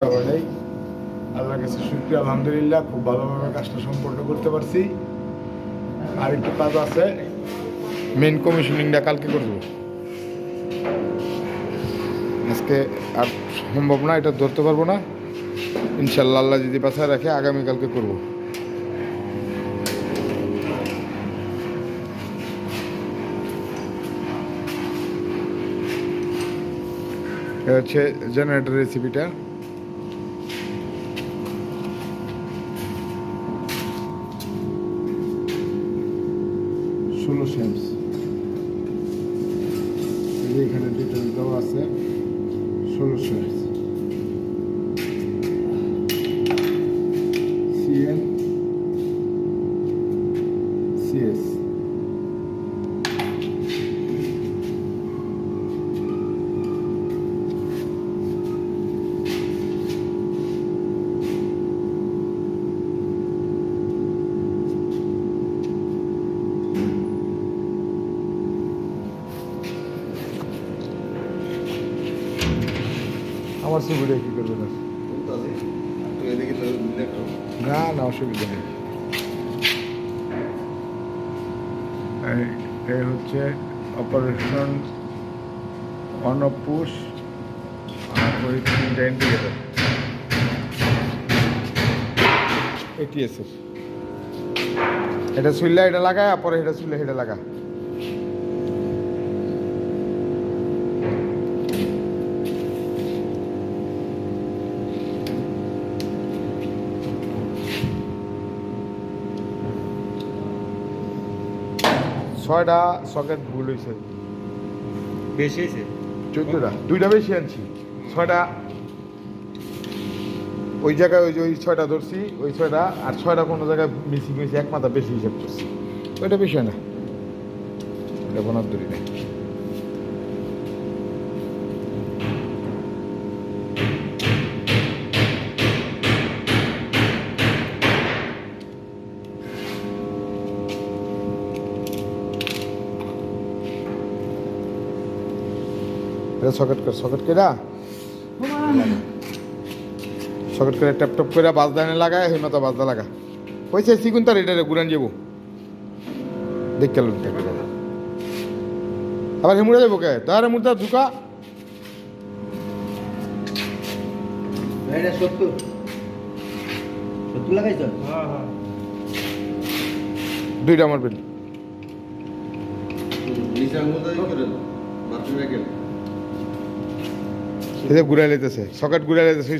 ভাই আল্লাহর কাছে শুকরিয়া, আলহামদুলিল্লাহ খুব ভালোভাবে কাজটা সম্পন্ন করতে পারছি। আর একটু কাজ আছে, মেন কমিশনিংটা কালকে করব। আজকে আর সম্ভব না, এটা ধরতে পারবো না। ইনশাল্লাহ আল্লাহ যদি বাঁচায় রাখে আগামীকালকে করব। এটা হচ্ছে জেনারেটর রেসিপিটা। ষোলো সেন্স এখানে ডিটেল দেওয়া আছে। 16 সেন্স সিএন সিএস। আমার ছবিটা কি করবে না? না না, অসুবিধা নেই। এই হচ্ছে অপারেশন অন অফ পুশ আর ওই তিনটা ইন্ডিকেটার এটিএসের। এটা শুনলে এটা লাগায়, পরে এটা শুনলে এটা লাগা। ছয়টা সকেট ভুল হয়েছে, বেশি হয়েছে 14টা, দুইটা বেশি আনছি। ছয়টা ওই জায়গায়, ওই ছয়টা ধরছি, ওই ছয়টা আর ছয়টা কোনো জায়গায় মিসিং হয়েছে, এক মাথা বেশি হিসাব করছি। ওইটা বেশি হয় না, এটা কোনো দূরই নেই। এটা সকেট করে, সকেট করে সকেট করে ট্যাপ টপ করে বাজদানে লাগায়, সেই মতো বাজদা লাগা হয়েছে। সিগুন তার এটা ঘুরান যাবো, দেখতে লোক দেখে যাবে। আবার হেমুড়ে যাবো কে তার মুড়া ঢুকা। এটা 70 লাগাইছ? দুইটা আমার বেল এটা ঘুরাই লেতেছে, সকেট ঘুরাই লেতেছে।